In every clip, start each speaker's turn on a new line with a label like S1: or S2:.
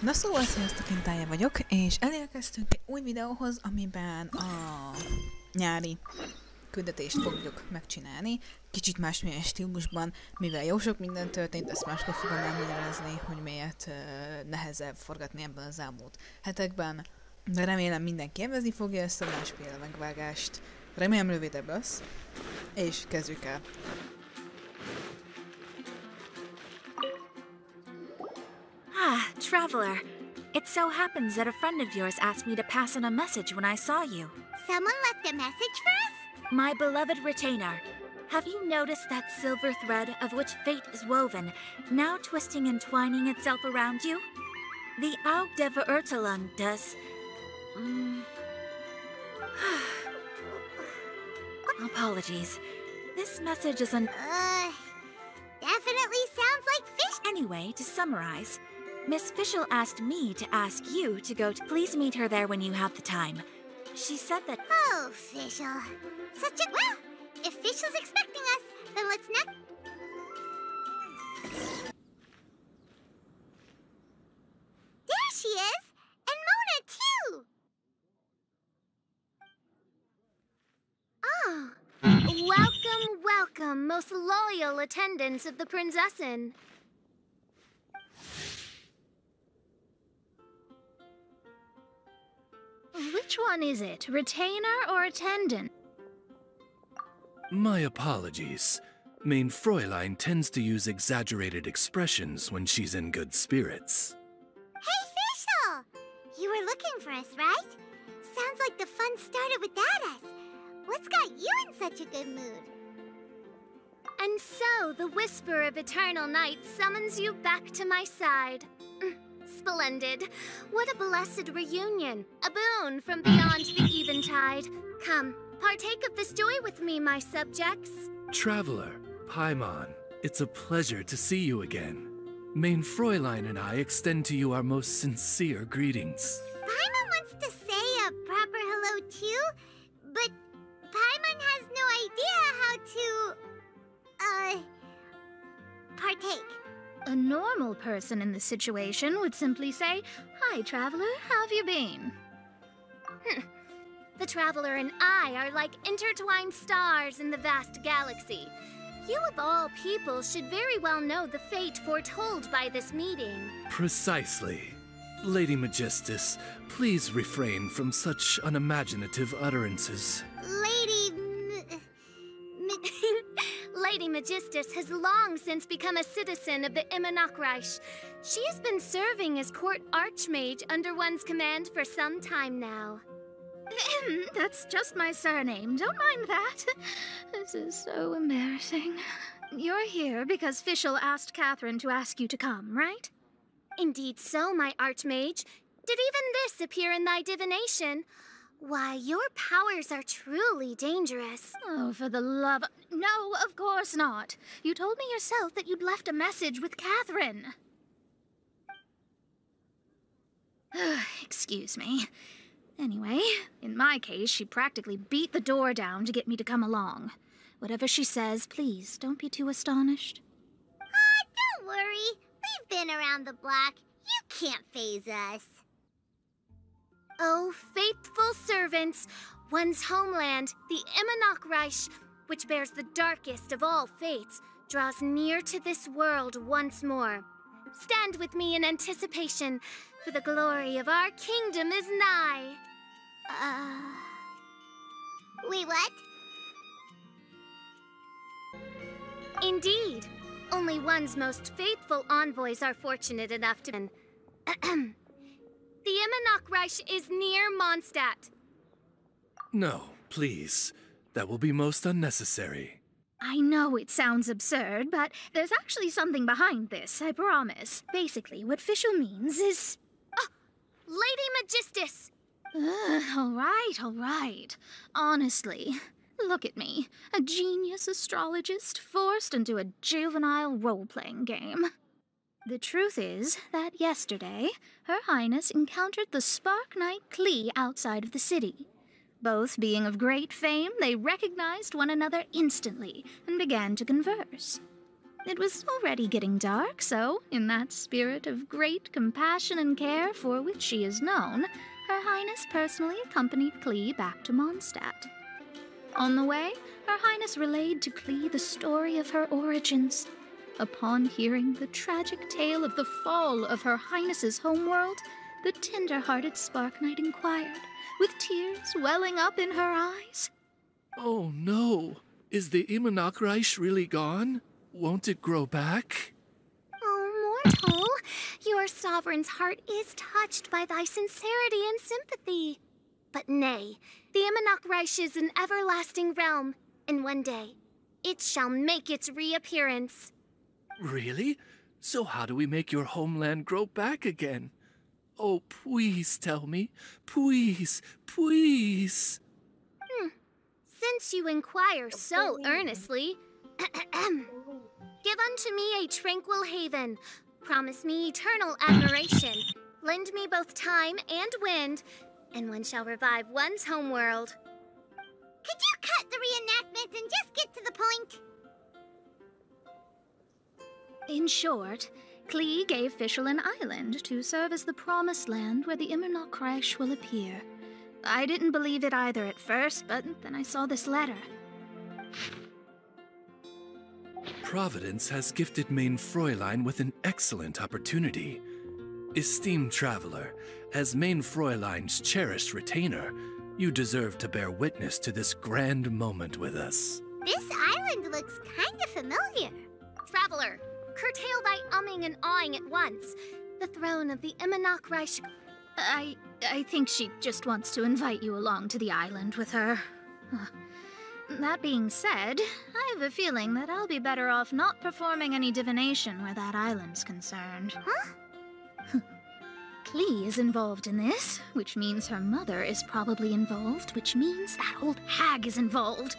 S1: Na szóval, sziasztok, én Tája vagyok, és elérkeztünk egy új videóhoz, amiben a nyári küldetést fogjuk megcsinálni. Kicsit másmilyen stílusban, mivel jó sok minden történt, ezt máskor fogom elmagyarázni, hogy miért nehezebb forgatni ebben az elmúlt hetekben. De remélem mindenki élvezni fogja ezt a másféle megvágást. Remélem rövidebb lesz, és kezdjük el.
S2: Ah, Traveler. It so happens that a friend of yours asked me to pass on a message when I saw you.
S3: Someone left a message for us?
S2: My beloved retainer. Have you noticed that silver thread of which fate is woven, now twisting and twining itself around you? The Aug de Verurtelung does... Apologies. This message is an...
S3: Definitely sounds like fish.
S2: Anyway, to summarize, Miss Fischl asked me to ask you to go to... Please meet her there when you have the time. She said that...
S3: Oh, Fischl. Such a... Well, if Fischl's expecting us, then let's not... There she is! And Mona, too! Oh. Welcome, welcome, most loyal attendants of the Prinzessin. Which one is it, retainer or attendant?
S4: My apologies. Mein Fräulein tends to use exaggerated expressions when she's in good spirits.
S3: Hey, Fischl! You were looking for us, right? Sounds like the fun started without us. What's got you in such a good mood? And so, the whisper of eternal night summons you back to my side. Splendid. What a blessed reunion. A boon from beyond the eventide. Come, partake of this joy with me, my subjects.
S4: Traveler, Paimon, it's a pleasure to see you again. Mein Fräulein and I extend to you our most sincere greetings.
S3: Paimon wants to say a proper hello too, but Paimon has no idea how to, partake.
S5: A normal person in this situation would simply say, "Hi, Traveler, how have you been?"
S3: The Traveler and I are like intertwined stars in the vast galaxy. You of all people should very well know the fate foretold by this meeting.
S4: Precisely. Lady Magistus, please refrain from such unimaginative utterances.
S3: Lady Magistus has long since become a citizen of the Immernachtreich. She has been serving as court archmage under one's command for some time now.
S5: That's just my surname. Don't mind that. This is so embarrassing. You're here because Fischl asked Catherine to ask you to come, right?
S3: Indeed so, my archmage. Did even this appear in thy divination? Why, your powers are truly dangerous.
S5: Oh, for the love... No, of course not. You told me yourself that you'd left a message with Catherine. Excuse me. Anyway, in my case, she practically beat the door down to get me to come along. Whatever she says, please, don't be too astonished.
S3: Don't worry. We've been around the block. You can't faze us. Oh, faithful servants, one's homeland, the Immernachtreich, which bears the darkest of all fates, draws near to this world once more. Stand with me in anticipation, for the glory of our kingdom is nigh. Wait, what? Indeed. Only one's most faithful envoys are fortunate enough to... The Immernachtreich is near Mondstadt.
S4: No, please. That will be most unnecessary.
S5: I know it sounds absurd, but there's actually something behind this, I promise. Basically, what Fischl means is...
S3: Lady Magistus!
S5: All right. Honestly, look at me. A genius astrologist forced into a juvenile role-playing game. The truth is that yesterday, Her Highness encountered the Spark Knight Klee outside of the city. Both being of great fame, they recognized one another instantly and began to converse. It was already getting dark, so, in that spirit of great compassion and care for which she is known, Her Highness personally accompanied Klee back to Mondstadt. On the way, Her Highness relayed to Klee the story of her origins. Upon hearing the tragic tale of the fall of Her Highness's homeworld, the tender-hearted Spark Knight inquired, with tears welling up in her eyes.
S4: Oh no! Is the Immonachreich really gone? Won't it grow back?
S3: Oh, mortal, your sovereign's heart is touched by thy sincerity and sympathy. But nay, the Immonachreich is an everlasting realm, and one day, it shall make its reappearance.
S4: Really? So how do we make your homeland grow back again? Oh, please tell me. Please, please.
S3: Since you inquire so earnestly, give unto me a tranquil haven. Promise me eternal admiration. Lend me both time and wind, and one shall revive one's homeworld. Could you cut the reenactment and just get to the point?
S5: In short, Klee gave Fischl an island to serve as the promised land where the Immonachreich will appear. I didn't believe it either at first, but then I saw this letter.
S4: Providence has gifted Main Fräulein with an excellent opportunity. Esteemed traveler, as Main Fräulein's cherished retainer, you deserve to bear witness to this grand moment with us.
S3: This island looks kind of familiar. Traveler, curtail thy umming and awing at once. The throne of the Immonachreich.
S5: I think she just wants to invite you along to the island with her. That being said, I have a feeling that I'll be better off not performing any divination where that island's concerned.
S3: Huh?
S5: Klee is involved in this, which means her mother is probably involved, which means that old hag is involved.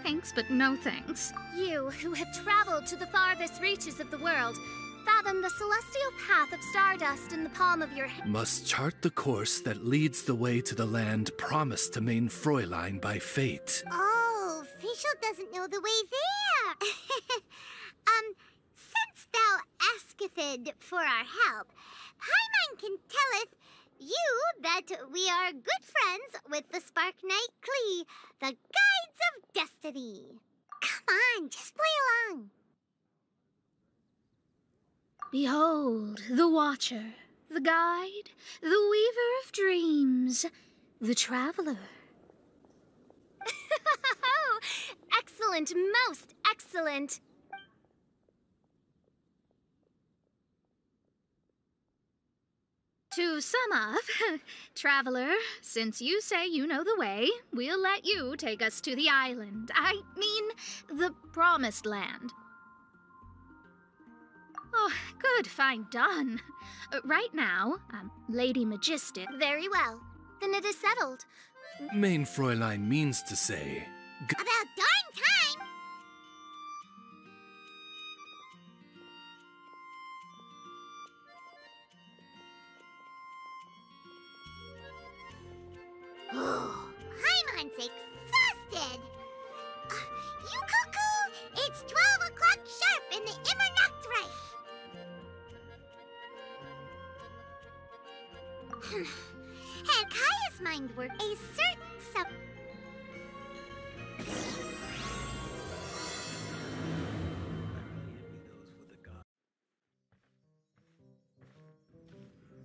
S5: Thanks, but no thanks.
S3: You, who have traveled to the farthest reaches of the world, fathom the celestial path of stardust in the palm of your hand.
S4: Must chart the course that leads the way to the land promised to Main Fräulein by fate.
S3: Oh, Fischl doesn't know the way there. Since thou asketh for our help, Paimon can telleth you that we are good friends with the Spark Knight Klee, the Guides of Destiny. Come on, just play along.
S5: Behold, the Watcher, the Guide, the Weaver of Dreams, the Traveler.
S3: Excellent, most excellent.
S5: To sum up, Traveler, since you say you know the way, we'll let you take us to the island. I mean, the Promised Land. Oh, good, fine, done. Right now, Lady Magistic.
S3: Very well. Then it is settled.
S4: Main Fräulein means to say...
S3: About darn time! Paimon's exhausted. You cuckoo! It's 12 o'clock sharp in the Immonachreich. Had Kaya's mind work a certain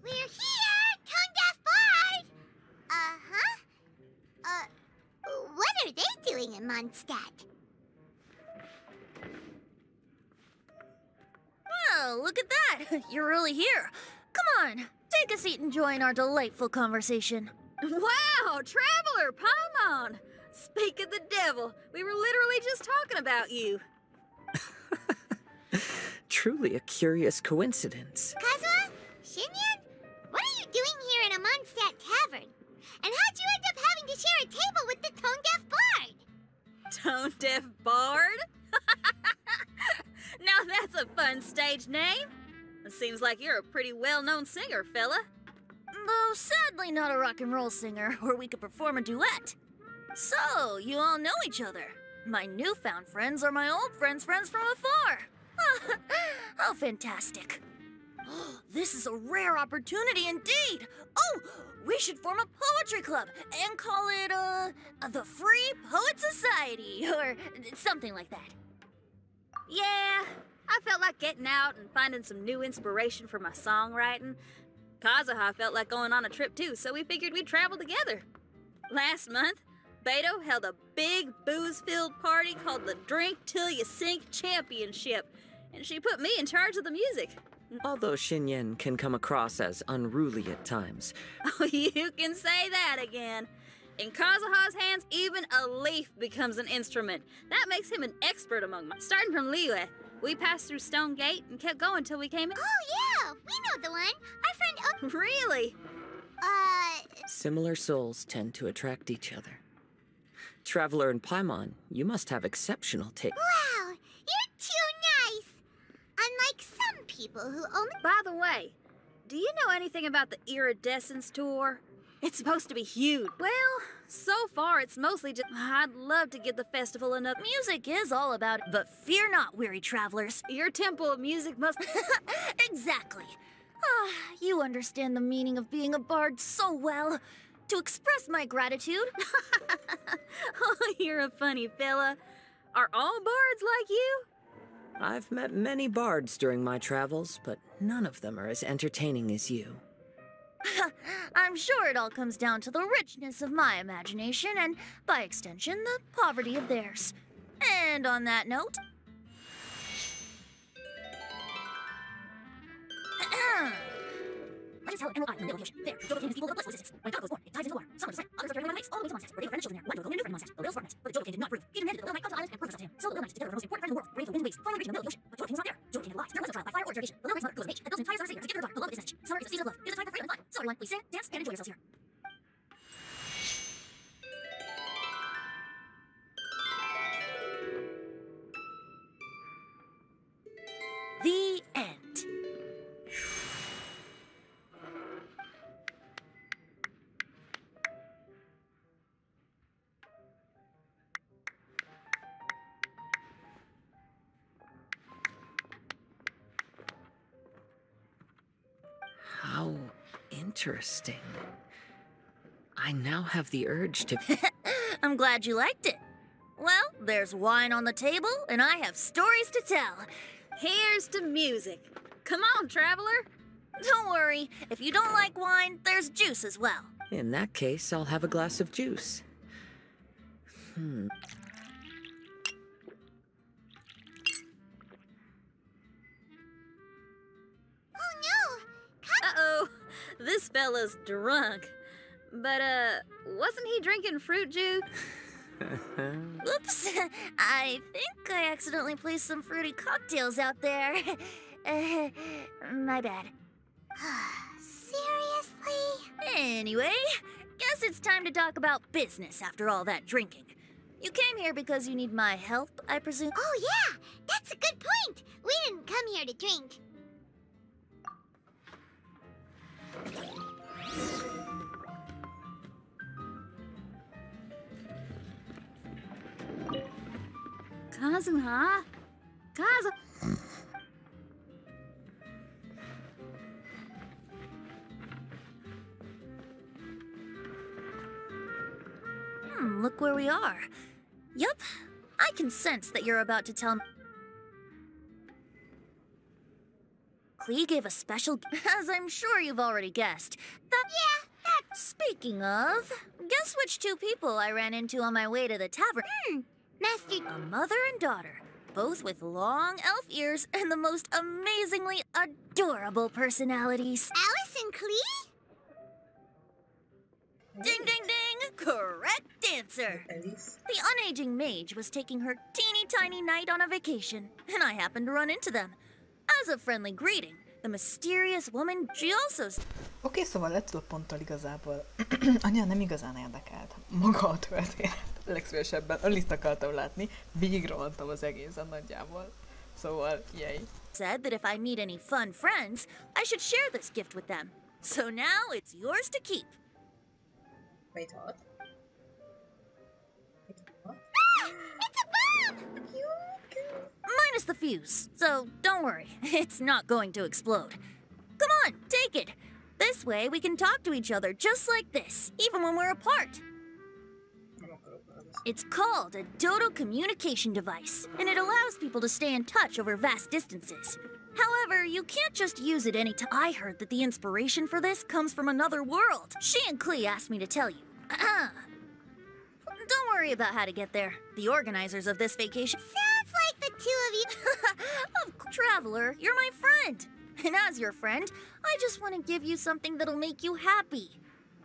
S3: We're here, Tongue-Deaf Bard! What are they doing in Mondstadt?
S6: Well, look at that! You're really here. Come on, take a seat and join our delightful conversation.
S7: Wow, Traveler, Paimon! Speak of the devil, we were literally just talking about you.
S8: Truly a curious coincidence.
S3: Kazuha? Xinyan? What are you doing here in a Mondstadt tavern? And how'd you end up having to share a table with the Tone-Deaf Bard?
S7: Tone-Deaf Bard? Now that's a fun stage name. It seems like you're a pretty well-known singer, fella.
S6: Though sadly not a rock and roll singer, or we could perform a duet. So, you all know each other. My newfound friends are my old friends' friends from afar. How fantastic. This is a rare opportunity indeed. Oh, we should form a poetry club and call it, the Free Poet Society, or something like that.
S7: Yeah, I felt like getting out and finding some new inspiration for my songwriting. Kazuha felt like going on a trip too, so we figured we'd travel together. Last month, Beto held a big booze-filled party called the Drink Till You Sink Championship, and she put me in charge of the music.
S8: Although Xinyan can come across as unruly at times.
S7: Oh, you can say that again. In Kazuha's hands, even a leaf becomes an instrument. That makes him an expert among them. Starting from Liyue, we passed through Stone Gate and kept going till we came in.
S3: Oh, yeah, we know the one. Our friend
S7: Really?
S8: Similar souls tend to attract each other. Traveler and Paimon, you must have exceptional taste.
S3: Wow, you're too nice. Unlike some people who only...
S7: By the way, do you know anything about the Iridescence Tour? It's supposed to be huge. Well, so far it's mostly just... I'd love to give the festival enough...
S6: Music is all about it, but fear not, weary travelers.
S7: Your temple of music must...
S6: Exactly. You understand the meaning of being a bard so well. To express my gratitude...
S7: Oh, you're a funny fella. Are all bards like you?
S8: I've met many bards during my travels, but none of them are as entertaining as you.
S6: I'm sure it all comes down to the richness of my imagination and, by extension, the poverty of theirs. And on that note... Let's tell Emerald Island in the middle of the ocean. There, Jojo King is people of bliss existence. When God was born, it dives into water. Someone was right. Others are nights, all the way to Mondstadt, where they befriended children there. One Jojo, a new friend Mondstadt, the little smart but the Jojo King did not approve. He demanded that the little knight come to the island and prove himself to him. So the little knight, together with the most important friend in the world, braved the winds and waves, finally reaching the middle of the ocean. But Jojo King was not there. Jojo King had lied. There was no trial by fire or interrogation. The little knight's mother goes of age and builds an entire summer city to give her daughter the love of his message. Summer is the season of love. It is a time for freedom and fun. So everyone, please sing, dance, and enjoy yourselves here. The end.
S8: How interesting. I now have the urge to...
S6: I'm glad you liked it. Well, there's wine on the table, and I have stories to tell.
S7: Here's to music. Come on, traveler.
S6: Don't worry, if you don't like wine, there's juice as well.
S8: In that case, I'll have a glass of juice.
S3: Oh, no.
S7: Uh-oh, this fella's drunk. But, wasn't he drinking fruit juice?
S6: Oops, I think I accidentally placed some fruity cocktails out there. My bad.
S3: Seriously?
S6: Anyway, guess it's time to talk about business after all that drinking. You came here because you need my help, I presume?
S3: Oh, yeah, that's a good point. We didn't come here to drink.
S7: Kazuha?
S6: Look where we are. Yup, I can sense that you're about to tell me. Klee gave a special, as I'm sure you've already guessed. Speaking of, guess which two people I ran into on my way to the tavern?
S3: Master...
S6: A mother and daughter, both with long elf ears and the most amazingly adorable personalities.
S3: Alice and Klee?
S6: Ding, ding, ding! Correct answer! The unaging mage was taking her teeny tiny knight on a vacation, and I happened to run into them. As a friendly greeting, the mysterious woman, she also...
S1: Oké, szóval ettől a ponttól igazából annyira nem igazán érdekelt maga a történet. Legszívesebben Alice-t akartam látni, végigrohantam az egészen nagyjából. Szóval, yay.
S6: Said that if I meet any fun friends, I should share this gift with them. So now it's yours to keep.
S9: Wait, what? Wait, what?
S3: It's a
S6: minus the fuse, so don't worry. It's not going to explode. Come on, take it. This way we can talk to each other just like this, even when we're apart. It's called a Dodo communication device, and it allows people to stay in touch over vast distances. However, you can't just use it anytime. I heard that the inspiration for this comes from another world. She and Klee asked me to tell you. Don't worry about how to get there. The organizers of this vacation...
S3: Sounds like the two of you...
S6: Traveler, you're my friend. And as your friend, I just want to give you something that'll make you happy.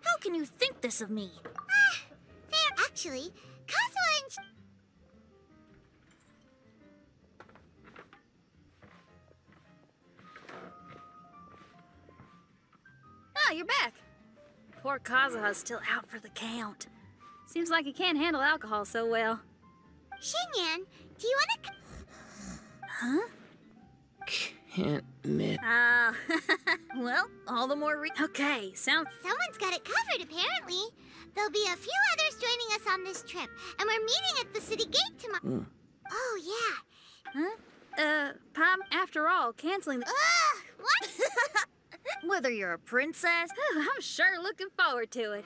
S6: How can you think this of me?
S3: Fair, actually. Kazuha and...
S7: Ah, you're back. Poor Kazuha's still out for the count. Seems like he can't handle alcohol so well.
S3: Xinyan, do you want to...
S7: Huh?
S8: Can't admit.
S6: Ah, well, all the more
S7: Okay, sounds...
S3: Someone's got it covered, apparently. There'll be a few others joining us on this trip, and we're meeting at the city gate tomorrow. Oh, yeah.
S7: Huh? Pom, after all, canceling the...
S3: Ugh, what?
S6: Whether you're a princess...
S7: I'm sure looking forward to it.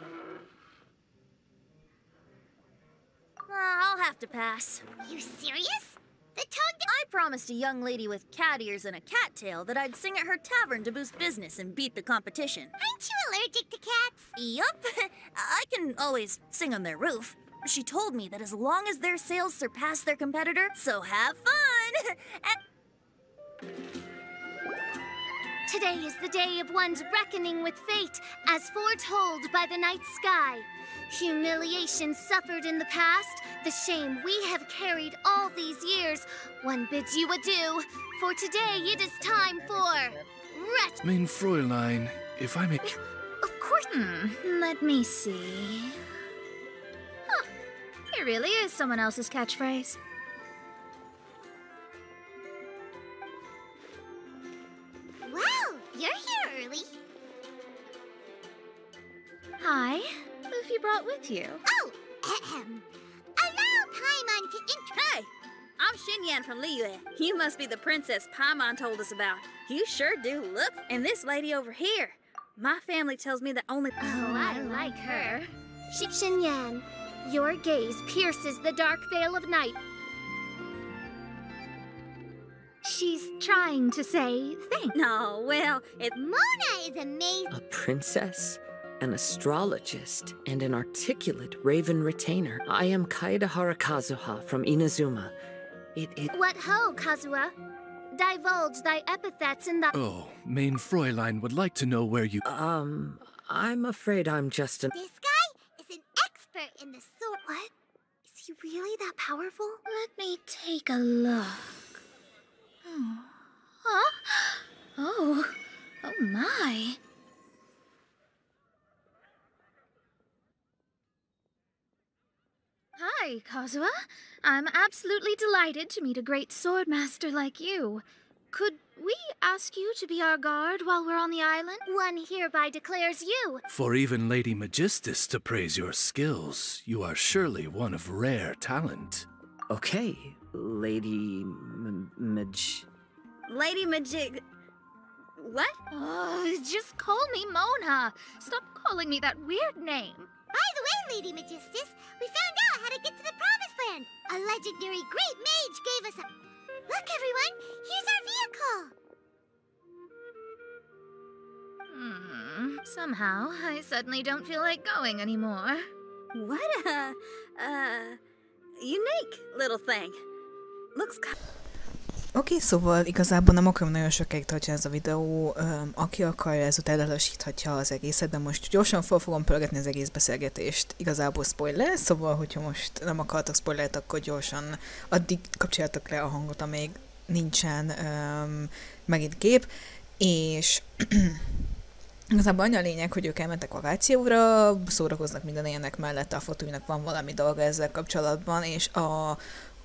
S6: I'll have to pass.
S3: You serious? The toad...
S6: I promised a young lady with cat ears and a cat tail that I'd sing at her tavern to boost business and beat the competition.
S3: Aren't you allergic to cats?
S6: Yup. I can always sing on their roof. She told me that as long as their sales surpass their competitor, so have fun!
S9: Today is the day of one's reckoning with fate, as foretold by the night sky. Humiliation suffered in the past, the shame we have carried all these years. One bids you adieu, for today it is time for...
S4: Mein Fräulein, if I may...
S9: Of course...
S5: Let me see. Huh. It really is someone else's catchphrase.
S3: Wow, you're here early.
S5: Hi. Who have you brought with you?
S3: Oh, allow Paimon to
S7: Hey! I'm Xinyan from Liyue. You must be the princess Paimon told us about. You sure do look. And this lady over here. My family tells me that only...
S9: Oh, I like her. Xinyan, your gaze pierces the dark veil of night. She's trying to say thanks.
S7: No, well,
S3: Mona is amazing.
S8: A princess, an astrologist, and an articulate raven retainer. I am Kaedehara Kazuha from Inazuma.
S9: What ho, Kazuha? Divulge thy epithets in the...
S4: Oh, Mein Fräulein would like to know where you...
S8: I'm afraid I'm just an...
S3: This guy is an expert in the sword.
S9: What? Is he really that powerful?
S5: Let me take a look. Huh? Oh my. Hi, Kazuha. I'm absolutely delighted to meet a great sword master like you. Could we ask you to be our guard while we're on the island?
S9: One hereby declares you.
S4: For even Lady Magistus to praise your skills, you are surely one of rare talent.
S8: Okay, Lady
S7: Lady Majig... What?
S5: Oh, just call me Mona. Stop calling me that weird name.
S3: By the way, Lady Magistus, we found out how to get to the Promised Land. A legendary great mage gave us a... Look, everyone! Here's our vehicle!
S5: Somehow, I suddenly don't feel like going anymore.
S7: What a... unique little thing. Looks...
S1: Oké, szóval igazából nem akarom nagyon sokáig tartani ez a videó, aki akarja, ezután lelassíthatja az egészet, de most gyorsan fel fogom pörgetni az egész beszélgetést, igazából spoiler, szóval hogyha most nem akartok spoilert, akkor gyorsan addig kapcsoljátok le a hangot, amíg nincsen megint kép, és igazából annyi a lényeg, hogy ők elmentek vakációra, szórakoznak minden ilyenek mellett, a fotóinak van valami dolga ezzel kapcsolatban, és a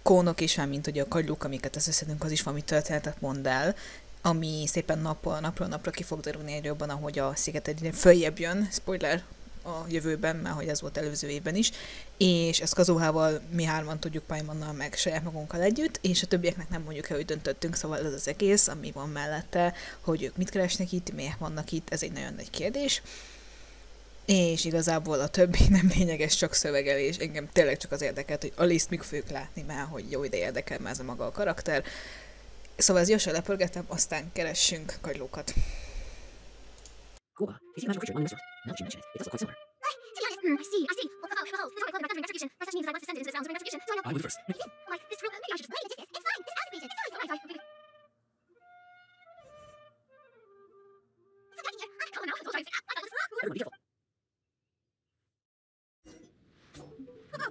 S1: kónok is, mint ugye a kagylók, amiket összeszedünk, az is valami történetet mond el, ami szépen napról napra ki fog derülni egy jobban, ahogy a sziget egyre följebb jön, spoiler a jövőben, már hogy ez volt előző évben is, és ezt Kazuhával mi hárman tudjuk Paimonnal meg saját magunkkal együtt, és a többieknek nem mondjuk el, hogy döntöttünk, szóval ez az egész, ami van mellette, hogy ők mit keresnek itt, miért vannak itt, ez egy nagyon nagy kérdés. És igazából a többi nem lényeges, csak szövegelés. Engem tényleg csak az érdekelt, hogy Alice-t mikor fogjuk látni már, hogy jó ide érdekel már ez a maga a karakter. Szóval ez gyorsan lepörgetem, aztán keressünk kagylókat.
S6: Cool. Is he a magical creature among the restaurant? Now that you mention it, it's also quite similar.
S9: I see. Oh, behold, the story called about investigation. That just means that I once descended into the sounds of investigation. So I know.
S4: I will first.
S9: Like, this true? Maybe I should just wait. It's fine. It's investigation. It's fine. Sorry. It's attacking here. Come on now. I'm so sorry. I got this.
S6: Everyone, be careful.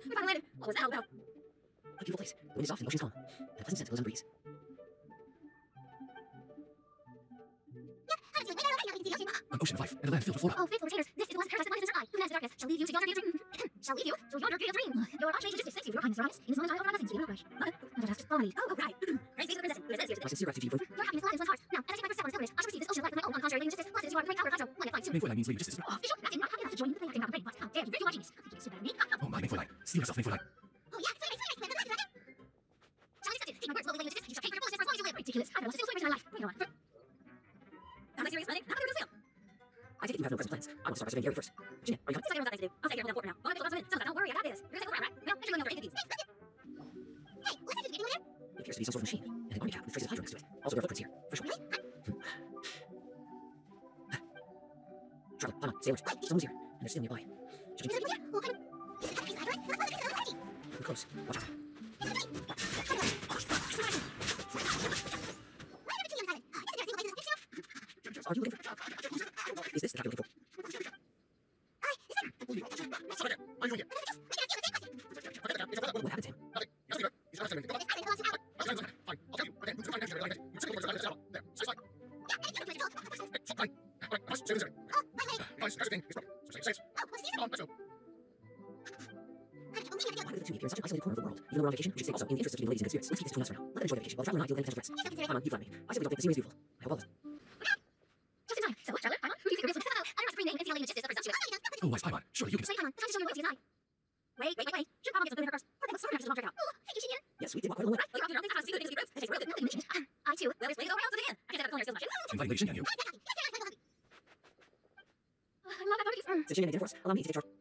S7: We finally landed. What was that all about?
S6: A beautiful place. The wind is soft and the ocean's calm. And a pleasant scent blows on the breeze.
S4: An ocean of life and a land filled with flora.
S9: Oh, faithful retainers, this is the last paradise that lies inside. Even as the darkness shall lead you to yonder dream. Shall lead you to yonder dream. Your archangel just sexy for your kindness, Rise. In this moment, I offer nothing to you, no rush. Just follow me.
S7: Oh, right. Praise be to the princess who has led us here
S6: My
S7: today.
S6: sincere gratitude to you both.
S9: Your happiness lies in one's heart. Now, as I take my first step on this pilgrimage, I shall receive this ocean of light with my own uncontrary lady justice. Blessed is you are the great power, Concho. One fight soon.
S4: Main Fräulein means Lady Justice.
S9: Oh, official? That's it. I'm happy enough to join you in the playing about the brain, but how dare you? You're my genius. You so better than me.
S4: Oh, my Main Fräulein. Steel yourself, Main Fräulein.
S9: Oh, yeah. Sorry. Shall I accept it? Take my words, lovely lady justice. You shall pay for your foolishness for as long as you live. Ridiculous. I don't know. Still swimmers in my life. Bring it on.
S7: Am I serious, Lenny? How do we do this?
S6: I take it you have no present plans. I want to start pursuing Gary first. Gina, are you coming?
S7: It's like everyone's got things to do. I'll take care of them for now. I'll have to go down Don't worry, I got this. You're gonna take a right? Well, actually going over 8 of these.
S9: Hey, what's that doing there?
S6: It appears to be some sort of machine. And an army cap with traces of hydro next to it. Also, there are footprints here. For sure. Charlotte, Hannah, sailors. Someone's here. And they're still nearby. Should we... We're close. Watch out. Are you looking for... Is this the cap you're looking for? What happened to him? Why do the two appear in such an isolated corner of the world? Even though we're on vacation, we should stay also in the interest of keeping the ladies in good spirits. Let's keep this between us for now. Let them enjoy the vacation. While the traveler and I deal with any potential threats. Come on, you flatter me. I simply don't think the scene is beautiful. I hope all of us.
S9: Just in time. So, Charlotte, Paimon, who do you think you're real? I don't have to bring name and see how lady justice represents you.
S4: Oh, wise Paimon. Surely you can...
S9: Lady Paimon, the time to show your loyalty is nigh.
S7: Wait. Should Paimon get some food in her first? Or take a sword after the long trek out.
S9: Oh, thank you, Xinyan.
S6: Yes, we did walk quite a long way.
S7: Well, you know, things have to be good, things have to be roots. That takes real good.
S9: Now that you mention it, I too.
S7: Well, there's ways around it again. I can't say that culinary skills much.
S4: I'm inviting Lady Xinyan you.
S9: I love that party.
S6: Since Gina made dinner for us, allow me to take charge.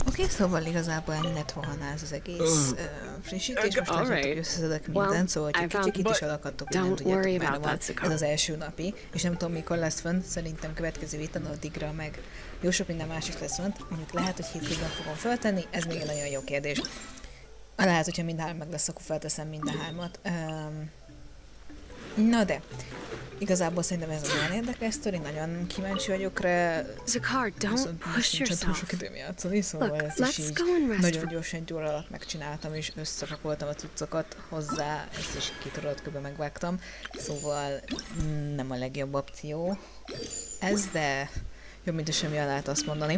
S1: Oké, szóval igazából ennyi lett volna ez az egész frissítés, most látjátok, hogy összeszedek mindent, szóval csak kicsit is alakadtok, hogy nem tudjátok, már van ez az első napi, és nem tudom mikor lesz fönt, szerintem következő héten, addigra meg jó sok minden más is lesz fönt, mondjuk lehet, hogy hétvégén fogom feltenni, ez még egy nagyon jó kérdés. Lehet, hogyha mind három meg lesz, akkor felteszem mind a hármat. Na de, igazából szerintem ez az olyan érdekes sztori, nagyon kíváncsi vagyok rá.
S10: Zakar, don't push
S1: túl sok
S10: yourself.
S1: időm játszani, szóval
S10: Look,
S1: ezt
S10: let's
S1: is így
S10: go and rest
S1: nagyon
S10: for...
S1: gyorsan egy óra alatt megcsináltam, és összepakoltam a cuccokat hozzá, ezt is 2 óra alatt kb. Megvágtam, szóval nem a legjobb opció ez, de jobb, mint a semmi, lehet azt mondani.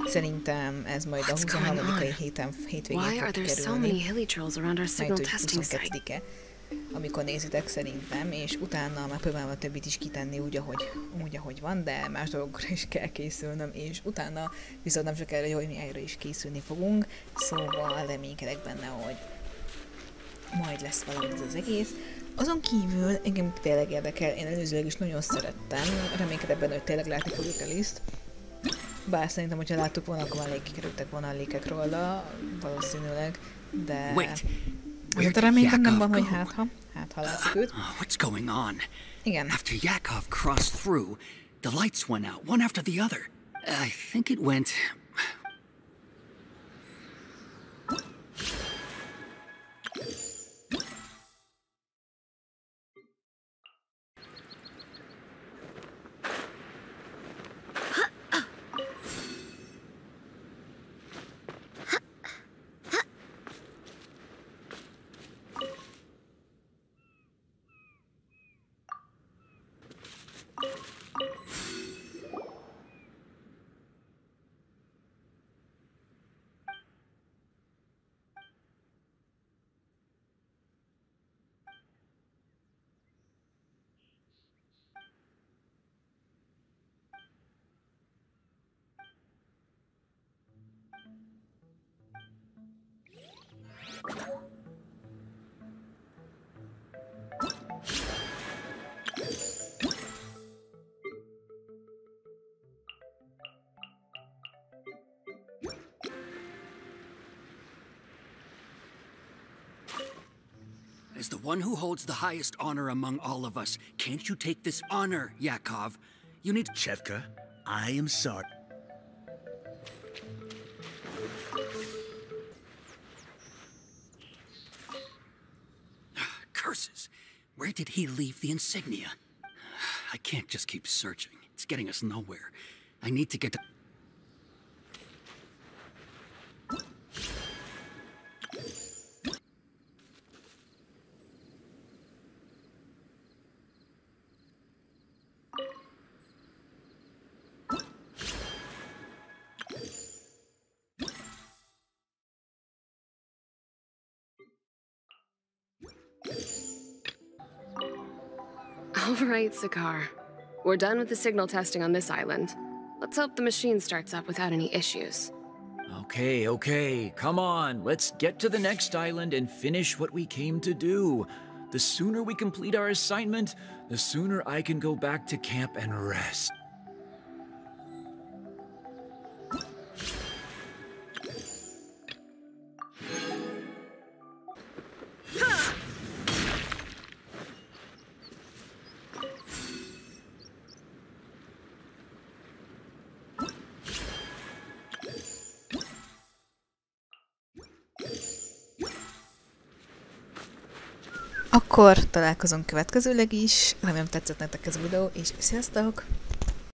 S1: Szerintem ez majd a 23. hétvégén
S10: Why are
S1: fog
S10: there so
S1: kerülni,
S10: many hilly trolls around our signal
S1: majd
S10: testing site?
S1: 22-e, amikor nézitek szerintem, és utána már próbálom a többit is kitenni úgy, ahogy van, de más dolgokra is kell készülnöm, és utána viszont nem csak erre, hogy mi erre is készülni fogunk, szóval reménykedek benne, hogy majd lesz valami ez az egész. Azon kívül engem tényleg érdekel, én előzőleg is nagyon szerettem, reménykedek benne, hogy tényleg látni fogjuk Alice-t. Bár szerintem, hogyha láttuk volna, akkor már kikerültek volna a lékek róla, valószínűleg, de... azért a reményem nem van, hogy hát ha látjuk őt.
S11: What's going on?
S1: Igen.
S11: After Yakov crossed through, the lights went out, one after the other. I think it went... as the one who holds the highest honor among all of us, can't you take this honor, Yakov? You need...
S12: Chevka, I am sorry.
S11: Curses! Where did he leave the insignia? I can't just keep searching. It's getting us nowhere. I need to get to...
S10: All right, Sakar. We're done with the signal testing on this island. Let's hope the machine starts up without any issues.
S13: Okay, come on. Let's get to the next island and finish what we came to do. The sooner we complete our assignment, the sooner I can go back to camp and rest.
S1: Akkor találkozunk következőleg is, remélem tetszett nektek ez a videó, és sziasztok!